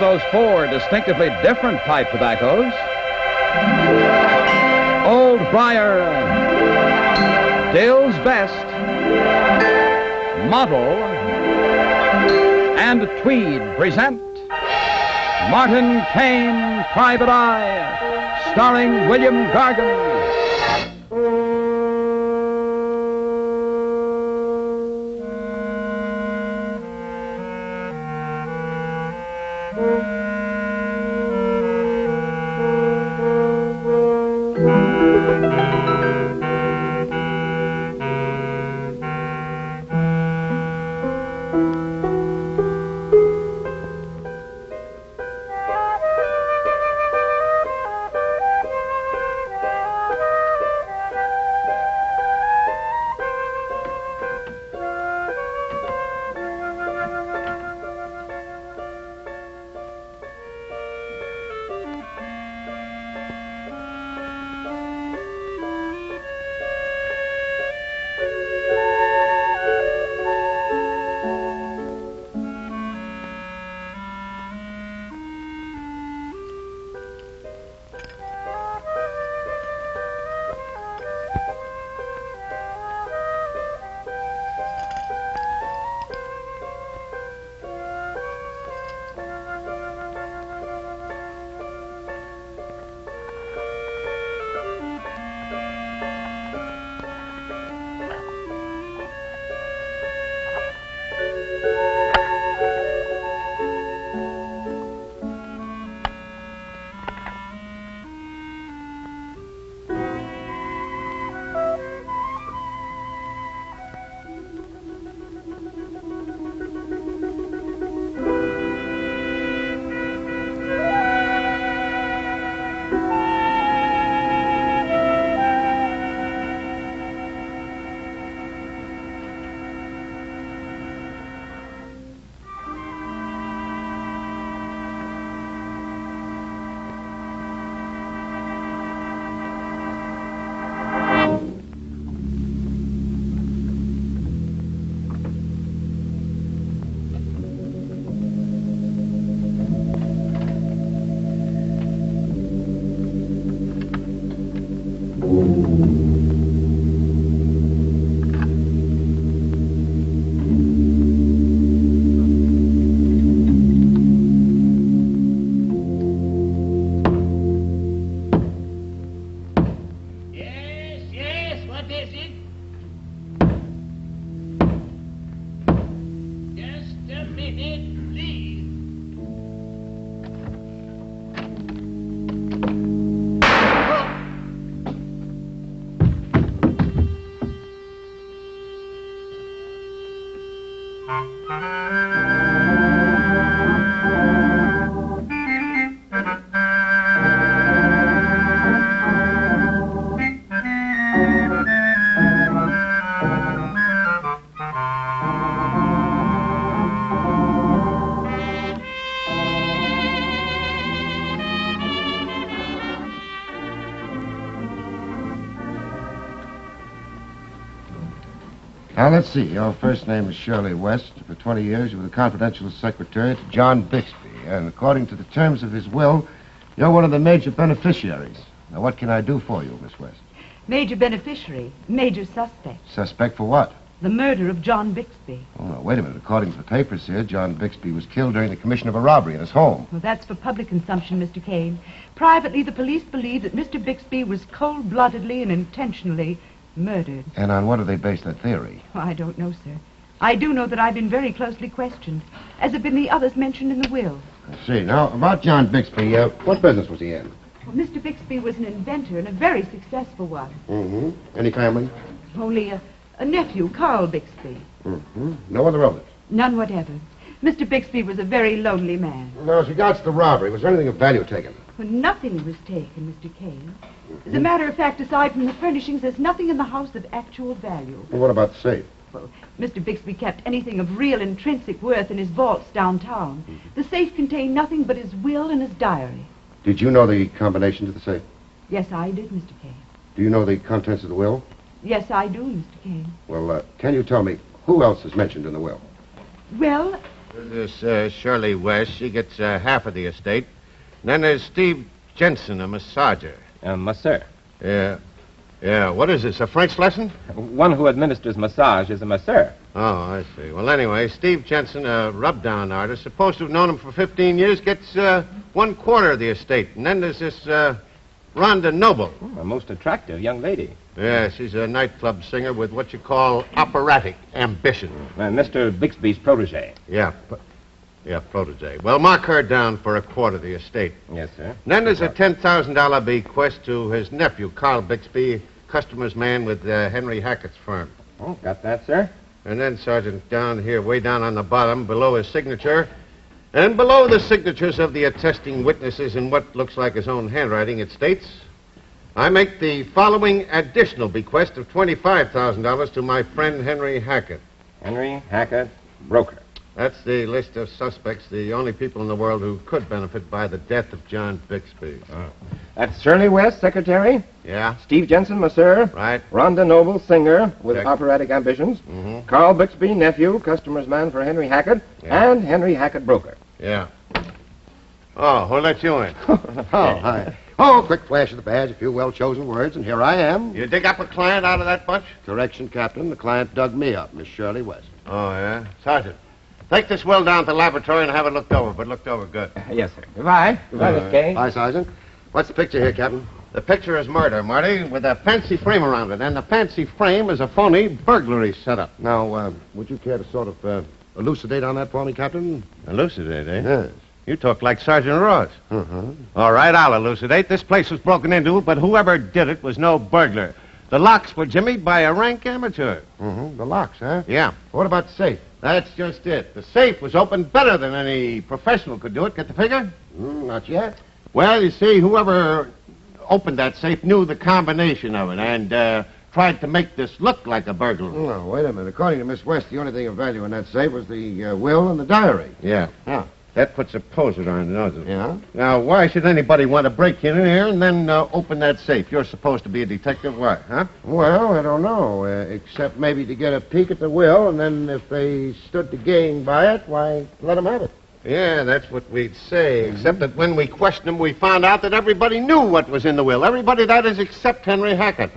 of those four distinctively different pipe tobaccos, Old Briar, Dill's Best, Model, and Tweed present Martin Kane, Private Eye, starring William Gargan. Now, let's see. Your first name is Shirley West. For 20 years, you were the confidential secretary to John Bixby. And according to the terms of his will, you're one of the major beneficiaries. Now, what can I do for you, Miss West? Major beneficiary, major suspect. Suspect for what? The murder of John Bixby. Oh, no, wait a minute. According to the papers here, John Bixby was killed during the commission of a robbery in his home. Well, that's for public consumption, Mr. Kane. Privately, the police believe that Mr. Bixby was cold-bloodedly and intentionally murdered. And on what do they base that theory? Oh, I don't know, sir. I do know that I've been very closely questioned, as have been the others mentioned in the will. I see. Now, about John Bixby, what business was he in? Well, Mr. Bixby was an inventor and a very successful one. Mm-hmm. Any family? Only a nephew, Carl Bixby. Mm-hmm. No other relatives? None whatever. Mr. Bixby was a very lonely man. Now, as regards the robbery, was there anything of value taken? Well, nothing was taken, Mr. Kane. As a matter of fact, aside from the furnishings, there's nothing in the house of actual value. Well, what about the safe? Well, Mr. Bixby kept anything of real intrinsic worth in his vaults downtown. The safe contained nothing but his will and his diary. Did you know the combination to the safe? Yes, I did, Mr. Kane. Do you know the contents of the will? Yes, I do, Mr. Kane. Well, can you tell me who else is mentioned in the will? Well, This is Shirley West. She gets half of the estate. And then there's Steve Jensen, a massager. Masseur. Yeah. Yeah, what is this, a French lesson? One who administers massage is a masseur. Oh, I see. Well, anyway, Steve Jensen, a rub-down artist, supposed to have known him for 15 years, gets 1/4 of the estate. And then there's this Rhonda Noble. A most attractive young lady. Yeah, she's a nightclub singer with what you call operatic ambition. Mr. Bixby's protege. Yeah, protege. Well, mark her down for 1/4 of the estate. Yes, sir. And then there's a $10,000 bequest to his nephew, Carl Bixby, customer's man with Henry Hackett's firm. Oh, got that, sir? And then, Sergeant, down here, way down on the bottom, below his signature, and below the signatures of the attesting witnesses in what looks like his own handwriting, it states, I make the following additional bequest of $25,000 to my friend Henry Hackett. Henry Hackett, broker. That's the list of suspects, the only people in the world who could benefit by the death of John Bixby. That's Shirley West, secretary. Yeah? Steve Jensen, masseur. Right. Rhonda Noble, singer with Check. operatic ambitions. Mm-hmm. Carl Bixby, nephew, customer's man for Henry Hackett. Yeah. And Henry Hackett, broker. Yeah. Oh, who let you in? Hi. Oh, quick flash of the badge, a few well-chosen words, and here I am. You dig up a client out of that bunch? Correction, Captain. The client dug me up, Miss Shirley West. Oh, yeah? Sergeant, take this will down to the laboratory and have it looked over, but looked over good. Yes, sir. Goodbye. Goodbye, Miss Kane. Hi, Sergeant. What's the picture here, Captain? The picture is murder, Marty, with a fancy frame around it, and the fancy frame is a phony burglary setup. Now, would you care to sort of elucidate on that for me, Captain? Elucidate, eh? Yes. You talk like Sergeant Ross. Uh-huh. All right, I'll elucidate. This place was broken into, but whoever did it was no burglar. The locks were jimmied by a rank amateur. Mm-hmm. The locks, huh? Yeah, What about the safe? that's just it. The safe was opened better than any professional could do it. Get the figure? Not yet. Well, you see, whoever opened that safe knew the combination of it and tried to make this look like a burglary. No, wait a minute. According to Miss West, the only thing of value in that safe was the will and the diary. Yeah. Huh. That puts a poser on it, doesn't it? Yeah? Now, why should anybody want to break in here and then open that safe? You're supposed to be a detective. Why, huh? Well, I don't know, except maybe to get a peek at the will, and then if they stood to gain by it, why, let them have it. Yeah, that's what we'd say, except that when we questioned him, we found out that everybody knew what was in the will. Everybody, that is, except Henry Hackett.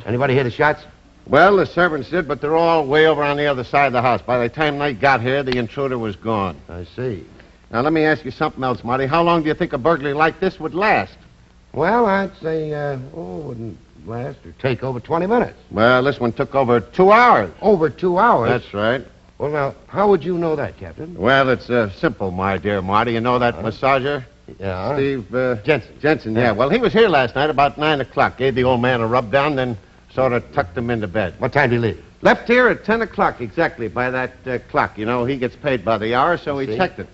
Anybody hear the shots? Well, the servants did, but they're all way over on the other side of the house. By the time they got here, the intruder was gone. I see. Now, let me ask you something else, Marty. How long do you think a burglary like this would last? Well, I'd say, it wouldn't last or take over 20 minutes. Well, this one took over 2 hours. Over 2 hours? That's right. Well, now, how would you know that, Captain? Well, it's simple, my dear Marty. You know that massager? Yeah. Steve Jensen. Jensen, yeah. Well, he was here last night about 9 o'clock. Gave the old man a rub down, then sort of tucked him into bed. What time did he leave? Left here at 10 o'clock exactly by that clock. You know, he gets paid by the hour, so he See? checked it.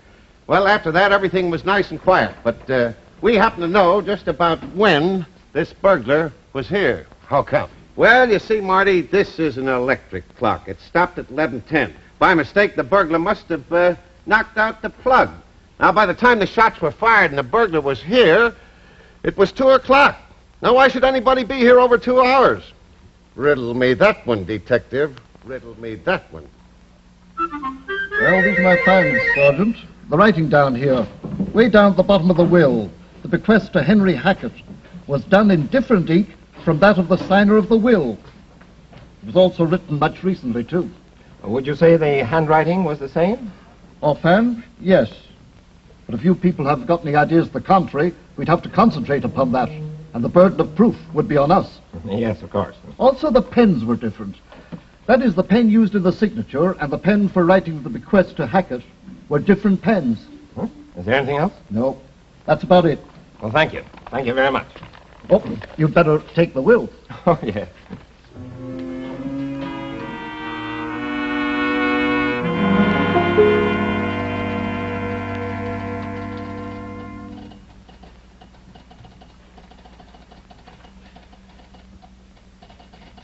Well, after that, everything was nice and quiet. But we happen to know just about when this burglar was here. How come? Well, you see, Marty, this is an electric clock. It stopped at 11:10. By mistake, the burglar must have knocked out the plug. Now, by the time the shots were fired and the burglar was here, it was 2 o'clock. Now, why should anybody be here over 2 hours? Riddle me that one, detective. Riddle me that one. Well, these are my findings, Sergeant. The writing down here, way down at the bottom of the will, the bequest to Henry Hackett, was done in different ink from that of the signer of the will. It was also written much recently, too. Would you say the handwriting was the same? Offhand, yes. But if you people have got any ideas to the contrary, we'd have to concentrate upon that, and the burden of proof would be on us. Yes, of course. Also, the pens were different. That is, the pen used in the signature and the pen for writing the bequest to Hackett were different pens. Huh? Is there anything else? No, that's about it. Well, thank you. Thank you very much. Oh, you'd better take the will. Oh, yes.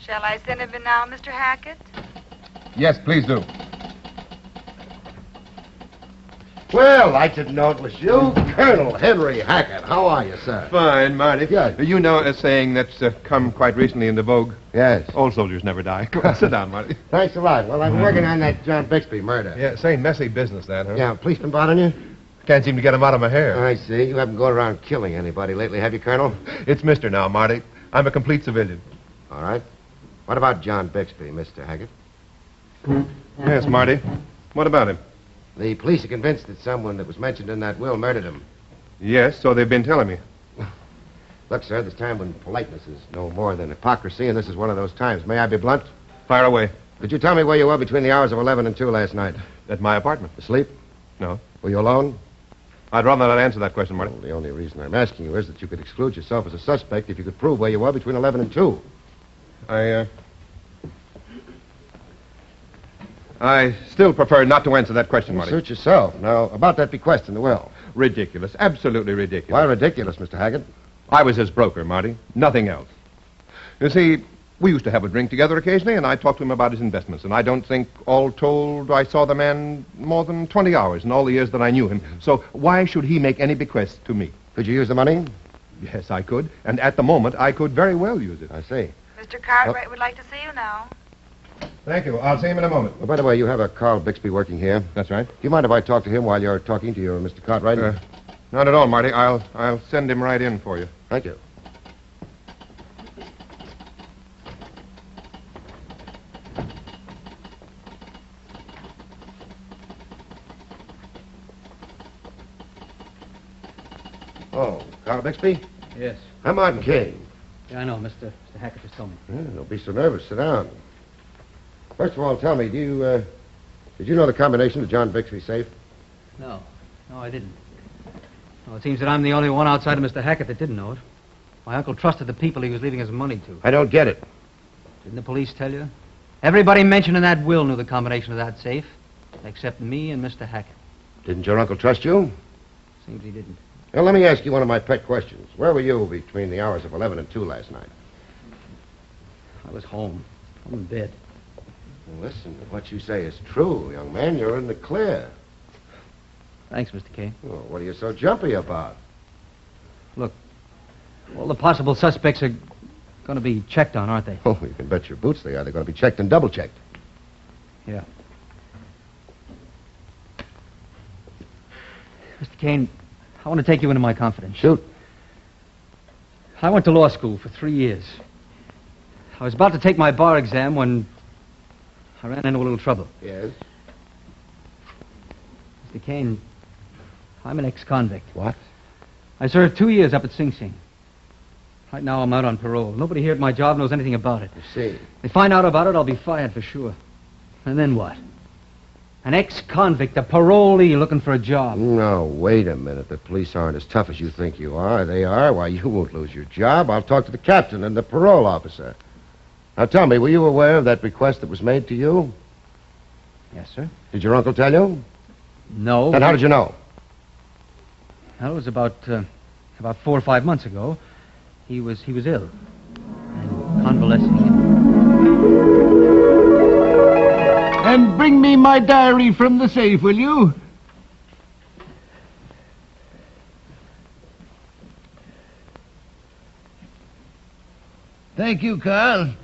Shall I send him in now, Mr. Hackett? Yes, please do. Well, I didn't know it was you. Colonel Henry Hackett. How are you, sir? Fine, Marty. Good. You know a saying that's come quite recently into vogue? Yes. Old soldiers never die. Come on, sit down, Marty. Thanks a lot. Well, I'm working on that John Bixby murder. Yeah, same messy business, that, huh? Yeah, policeman bothering you? Can't seem to get him out of my hair. I see. You haven't gone around killing anybody lately, have you, Colonel? It's Mr. now, Marty. I'm a complete civilian. All right. What about John Bixby, Mr. Hackett? Yes, Marty. What about him? The police are convinced that someone that was mentioned in that will murdered him. Yes, so they've been telling me. Look, sir, there's time when politeness is no more than hypocrisy, and this is one of those times. May I be blunt? Fire away. Could you tell me where you were between the hours of 11 and 2 last night? At my apartment. Asleep? No. Were you alone? I'd rather not answer that question, Marty. Well, the only reason I'm asking you is that you could exclude yourself as a suspect if you could prove where you were between 11 and 2. I still prefer not to answer that question, Marty. Suit yourself. Now, about that bequest in the will. Ridiculous. Absolutely ridiculous. Why ridiculous, Mr. Hackett? I was his broker, Marty. Nothing else. You see, we used to have a drink together occasionally, and I talked to him about his investments. And I don't think, all told, I saw the man more than 20 hours in all the years that I knew him. So why should he make any bequest to me? Could you use the money? Yes, I could. And at the moment, I could very well use it. I see. Mr. Cartwright would like to see you now. Thank you. I'll see him in a moment. Well, by the way, you have a Carl Bixby working here. That's right. Do you mind if I talk to him while you're talking to your Mr. Cartwright? Not at all, Marty. I'll send him right in for you. Thank you. Oh, Carl Bixby? Yes. I'm Martin Kane. Yeah, I know. Mr. Hackett just told me. Don't be so nervous. Sit down. First of all, tell me, did you know the combination to John Bixby's safe? No, I didn't. Well, it seems that I'm the only one outside of Mr. Hackett that didn't know it. My uncle trusted the people he was leaving his money to. I don't get it. Didn't the police tell you? Everybody mentioned in that will knew the combination of that safe, except me and Mr. Hackett. Didn't your uncle trust you? Seems he didn't. Now, let me ask you one of my pet questions. Where were you between the hours of 11 and 2 last night? I was home. I'm in bed. Well, listen, if what you say is true, young man, you're in the clear. Thanks, Mr. Kane. Well, what are you so jumpy about? Look, all the possible suspects are going to be checked on, aren't they? Oh, you can bet your boots they are. They're going to be checked and double-checked. Yeah. Mr. Kane, I want to take you into my confidence. Shoot. I went to law school for 3 years. I was about to take my bar exam when I ran into a little trouble. Yes? Mr. Kane, I'm an ex-convict. What? I served 2 years up at Sing Sing. Right now I'm out on parole. Nobody here at my job knows anything about it. You see. They find out about it, I'll be fired for sure. And then what? An ex-convict, a parolee looking for a job. No, wait a minute. The police aren't as tough as you think you are. They are. Why, you won't lose your job. I'll talk to the captain and the parole officer. Now, tell me, were you aware of that request that was made to you? Yes, sir. Did your uncle tell you? No. Then how did you know? Well, it was about 4 or 5 months ago. He was ill and convalescing. And bring me my diary from the safe, will you? Thank you, Carl.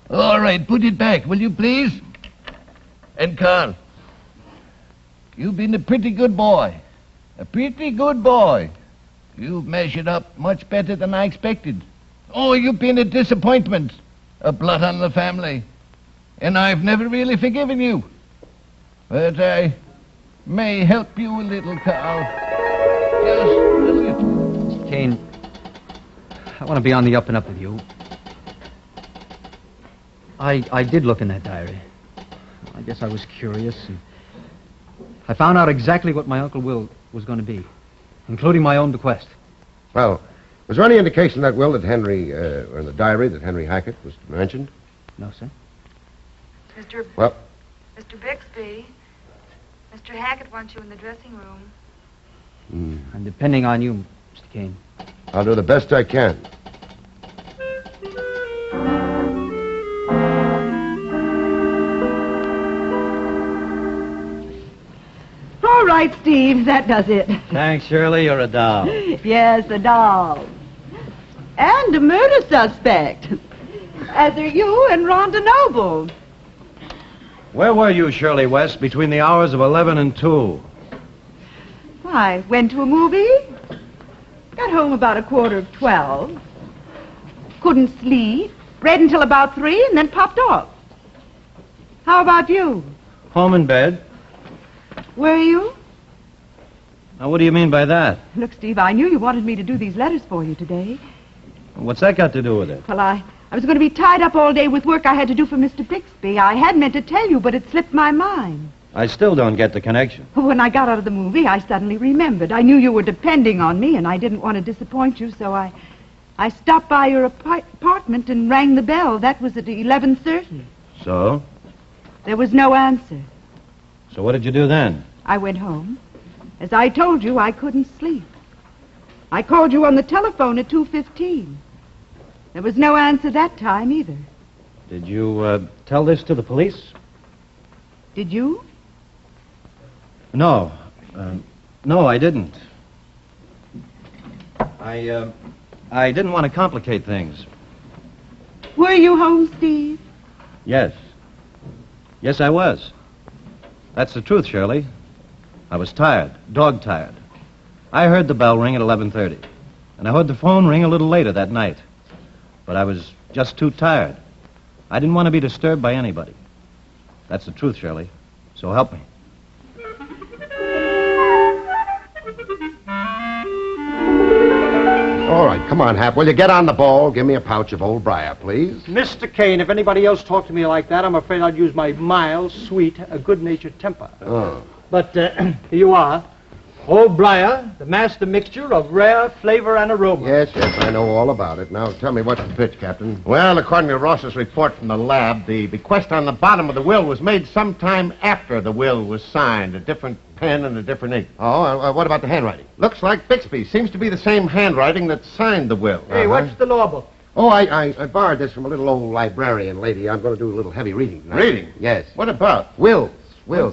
All right, put it back, will you, please? And Carl, you've been a pretty good boy. A pretty good boy. You've measured up much better than I expected. Oh, you've been a disappointment. A blot on the family. And I've never really forgiven you. But I may help you a little, Carl. Just a little. Kane, I want to be on the up and up with you. I did look in that diary. I guess I was curious, and I found out exactly what my Uncle Will was going to be, including my own bequest. Well, was there any indication in that will that Henry, or in the diary that Henry Hackett was mentioned? No, sir. Well? Mr. Bixby, Mr. Hackett wants you in the dressing room. I'm depending on you, Mr. Kane. I'll do the best I can. All right, Steve, that does it. Thanks, Shirley. You're a doll. Yes, a doll. And a murder suspect. As are you and Rhonda Noble. Where were you, Shirley West, between the hours of 11 and 2? I went to a movie. Got home about 11:45. Couldn't sleep. Read until about 3 and then popped off. How about you? Home in bed. Were you? Now, what do you mean by that? Look, Steve, I knew you wanted me to do these letters for you today. What's that got to do with it? Well, I was going to be tied up all day with work I had to do for Mr. Bixby. I had meant to tell you, but it slipped my mind. I still don't get the connection. When I got out of the movie, I suddenly remembered. I knew you were depending on me, and I didn't want to disappoint you, so I stopped by your apartment and rang the bell. That was at 11:30. So? There was no answer. So what did you do then? I went home. As I told you, I couldn't sleep. I called you on the telephone at 2:15. There was no answer that time either. Did you tell this to the police? Did you? No. No, I didn't. I didn't want to complicate things. Were you home, Steve? Yes. Yes, I was. That's the truth, Shirley. I was tired, dog-tired. I heard the bell ring at 11:30, and I heard the phone ring a little later that night. But I was just too tired. I didn't want to be disturbed by anybody. That's the truth, Shirley. So help me. All right, come on, Hap. Will you get on the ball? Give me a pouch of old briar, please. Mr. Kane, if anybody else talked to me like that, I'm afraid I'd use my mild, sweet, good-natured temper. Oh. But here you are. Old Briar, the master mixture of rare flavor and aroma. Yes, I know all about it. Now, tell me what's the pitch, Captain. Well, according to Ross's report from the lab, the bequest on the bottom of the will was made sometime after the will was signed. A different pen and a different ink. Oh, what about the handwriting? Looks like Bixby. Seems to be the same handwriting that signed the will. Hey, what's the law book? Oh, I borrowed this from a little old librarian lady. I'm going to do a little heavy reading tonight. Reading? Yes. What about? Wills.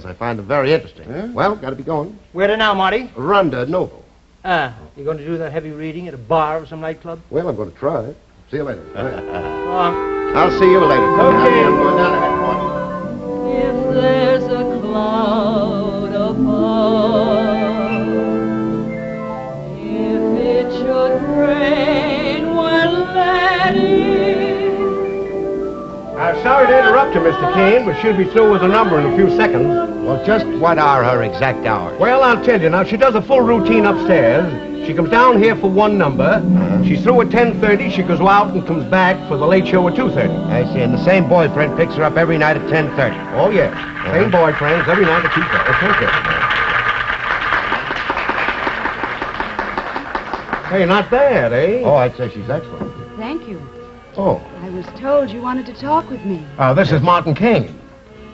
I find them very interesting. Yeah? Well, got to be going. Where to now, Marty? Rhonda Noble. You going to do that heavy reading at a bar or some nightclub? Well, I'm going to try. See you later. I'll see you later. Okay. I'm going down ahead, boys. If there's a cloud above, if it should rain when let in. Sorry to interrupt you, Mr. Kane, but she'll be through with a number in a few seconds. Well, just what are her exact hours? Well, I'll tell you now. She does a full routine upstairs. She comes down here for one number. She's through at 10:30. She goes out and comes back for the late show at 2:30. I see. And the same boyfriend picks her up every night at 10:30. Oh, yes. Same boyfriends every night at 2:30. Hey, not bad, eh? Oh, I'd say she's excellent. Thank you. Oh. I was told you wanted to talk with me. This is Martin Kane.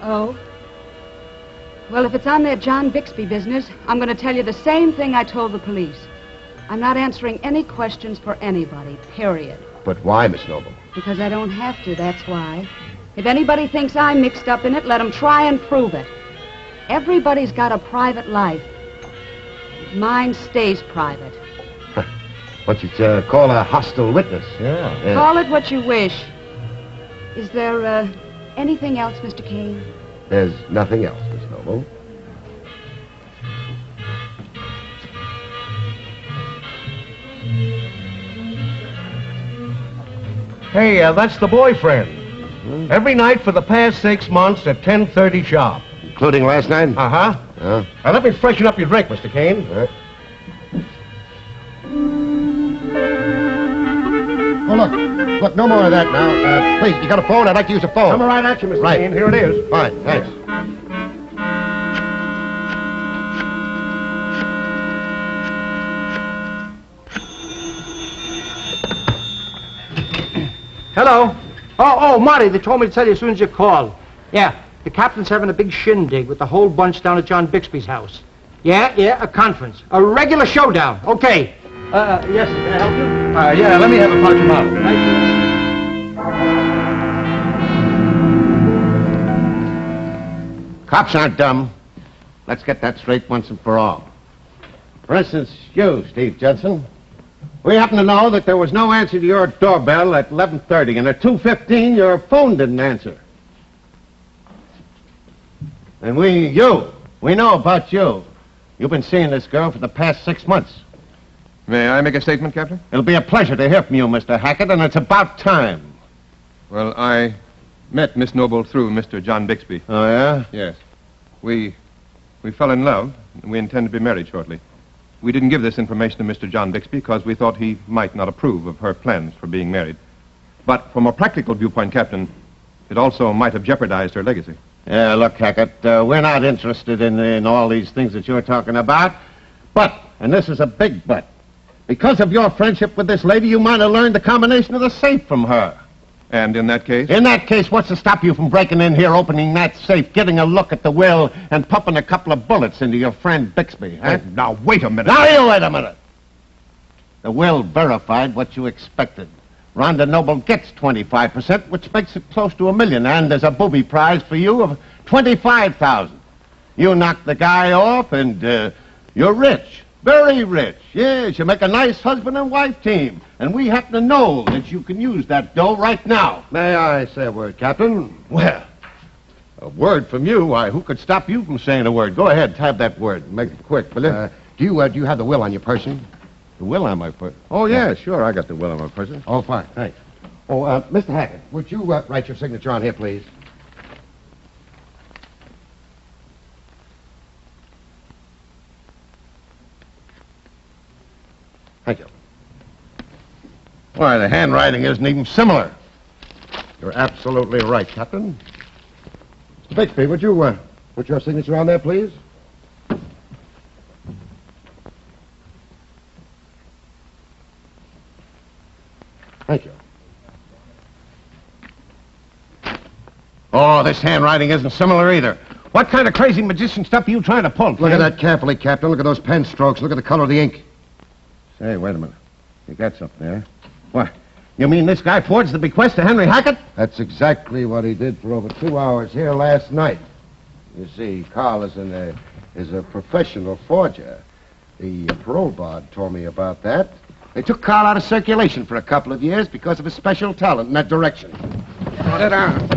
Oh? Well, if it's on that John Bixby business, I'm going to tell you the same thing I told the police. I'm not answering any questions for anybody, period. But why, Miss Noble? Because I don't have to, that's why. If anybody thinks I'm mixed up in it, let them try and prove it. Everybody's got a private life. Mine stays private. What you'd call a hostile witness. Yeah. Call it what you wish. Is there, anything else, Mr. Kane? There's nothing else, Miss Noble. Hey, that's the boyfriend. Every night for the past 6 months at 10:30 sharp. Including last night? Uh-huh. Yeah. Now, let me freshen up your drink, Mr. Kane. All right. Oh, look, no more of that now. Please, you got a phone? I'd like to use a phone. Coming right at you, Mr. Right. Kane. Here it is. Fine, thanks. Hello. Oh, Marty, they told me to tell you as soon as you called. Yeah, the captain's having a big shindig with the whole bunch down at John Bixby's house. Yeah, a conference. A regular showdown. Okay. Yes, can I help you? Yeah, let me have a portrait model. Thank you. Cops aren't dumb. Let's get that straight once and for all. For instance, you, Steve Judson. We happen to know that there was no answer to your doorbell at 11:30, and at 2:15 your phone didn't answer. And we know about you. You've been seeing this girl for the past 6 months. May I make a statement, Captain? It'll be a pleasure to hear from you, Mr. Hackett, and it's about time. Well, I met Miss Noble through Mr. John Bixby. Oh, yeah? Yes. We fell in love, and we intend to be married shortly. We didn't give this information to Mr. John Bixby because we thought he might not approve of her plans for being married. But from a practical viewpoint, Captain, it also might have jeopardized her legacy. Yeah, look, Hackett, we're not interested in all these things that you're talking about. But, and this is a big but, because of your friendship with this lady, you might have learned the combination of the safe from her. And in that case? In that case, what's to stop you from breaking in here, opening that safe, getting a look at the will, and pumping a couple of bullets into your friend Bixby, huh? Hey, now, wait a minute. Now, you wait a minute. The will verified what you expected. Rhonda Noble gets 25%, which makes it close to $1 million, and there's a booby prize for you of $25,000. You knock the guy off, and you're rich. Very rich. Yes, you make a nice husband and wife team. And we happen to know that you can use that dough right now. May I say a word, Captain? Well, a word from you? Why, who could stop you from saying a word? Go ahead, type that word. Make it quick, will you? Do you have the will on your person? The will on my person? Oh, yeah, sure, I got the will on my person. Oh, fine, thanks. Oh, Mr. Hackett, would you write your signature on here, please? Thank you. Why, the handwriting isn't even similar. You're absolutely right, Captain. Mr. Bixby, would you put your signature on there, please? Thank you. Oh, this handwriting isn't similar either. What kind of crazy magician stuff are you trying to pull, Look at that carefully, Captain. Look at those pen strokes. Look at the color of the ink. Say, wait a minute. You got something there. What? You mean this guy forged the bequest to Henry Hackett? That's exactly what he did for over 2 hours here last night. You see, Carl is a professional forger. The parole board told me about that. They took Carl out of circulation for a couple of years because of his special talent in that direction. Sit down.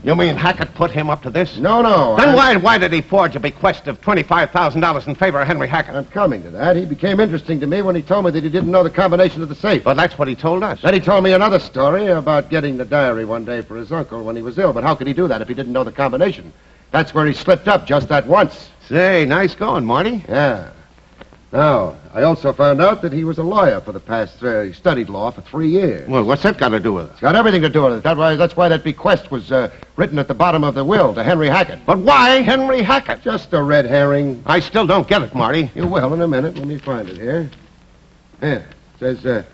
You mean Hackett put him up to this? No. Then why did he forge a bequest of $25,000 in favor of Henry Hackett? I'm coming to that. He became interesting to me when he told me that he didn't know the combination of the safe. Well, that's what he told us. Then he told me another story about getting the diary one day for his uncle when he was ill. But how could he do that if he didn't know the combination? That's where he slipped up just that once. Say, nice going, Marty. Yeah. Now, I also found out that he was a lawyer for the past... he studied law for 3 years. Well, what's that got to do with it? It's got everything to do with it. That's why that bequest was written at the bottom of the will to Henry Hackett. But why Henry Hackett? Just a red herring. I still don't get it, Marty. You will in a minute. Let me find it here. Here. It says,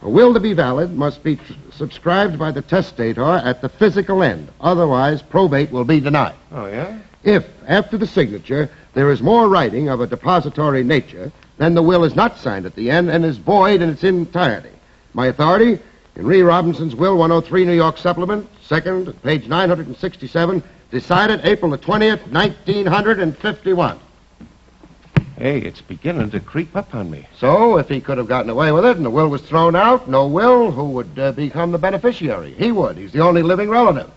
a will to be valid must be subscribed by the testator at the physical end. Otherwise, probate will be denied. Oh, yeah? If, after the signature, there is more writing of a depository nature, then the will is not signed at the end and is void in its entirety. My authority, Henry Robinson's Will 103, New York Supplement, second, page 967, decided April the 20th, 1951. Hey, it's beginning to creep up on me. So, if he could have gotten away with it and the will was thrown out, no will, who would become the beneficiary? He would. He's the only living relative.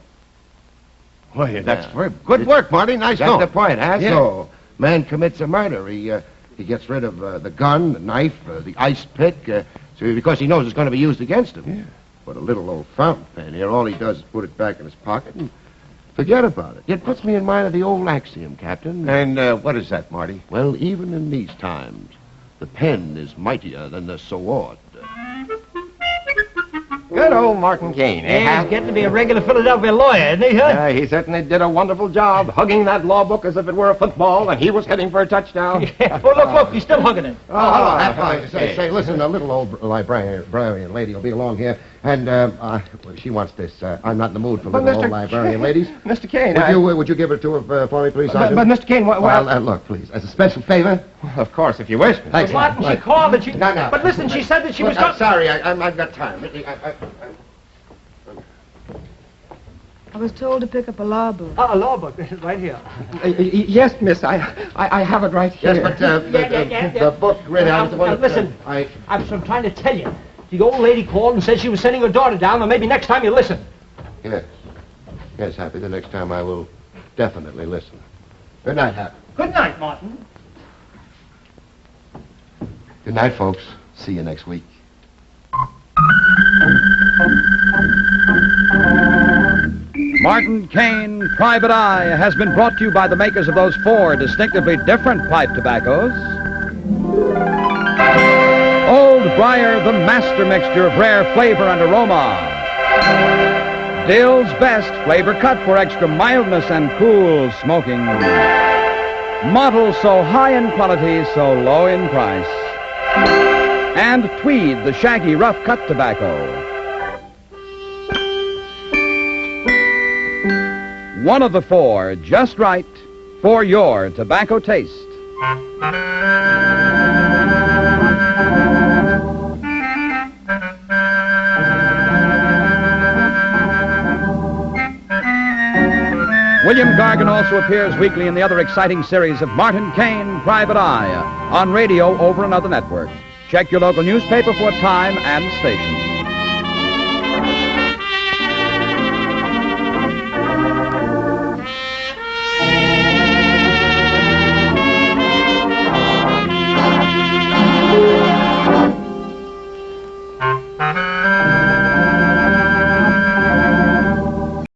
Well, that's very good work, Marty. Nice going. That's the point, huh? Yeah. So, man commits a murder. He gets rid of the gun, the knife, the ice pick, because he knows it's going to be used against him. Yeah. But a little old fountain pen here, all he does is put it back in his pocket and forget about it. It puts me in mind of the old axiom, Captain. And what is that, Marty? Well, even in these times, the pen is mightier than the sword. Good old Martin Kane, eh? Yeah, he's getting to be a regular Philadelphia lawyer, isn't he, huh? He certainly did a wonderful job, hugging that law book as if it were a football, and he was heading for a touchdown. Yeah. Oh, look, he's still hugging it. Say, listen, a little old librarian lady will be along here. And she wants this. I'm not in the mood for But little Mr. old librarian ladies. Mr. Kane, Would you give her to her for me, please, But Sergeant? Mr. Kane, Look, please, as a special favor. Well, of course, if you wish. Thanks. Martin, she Right. called and she... No. But listen, she said that she Look, was... I'm sorry. I've got time. I was told to pick up a law book. A law book, right here. Yes, miss, I have it right here. Yes, but the book read out is the one. Listen, I'm trying to tell you. The old lady called and said she was sending her daughter down, or maybe next time you listen. Yes. Yes, Happy. The next time I will definitely listen. Good night, Happy. Good night, Martin. Good night, folks. See you next week. Martin Kane, Private Eye, has been brought to you by the makers of those 4 distinctively different pipe tobaccos. Old Briar, the master mixture of rare flavor and aroma. Dill's Best, flavor cut for extra mildness and cool smoking. Model so high in quality, so low in price. And Tweed, the shaggy rough cut tobacco. One of the 4, just right for your tobacco taste. William Gargan also appears weekly in the other exciting series of Martin Kane, Private Eye, on radio over another network. Check your local newspaper for time and station.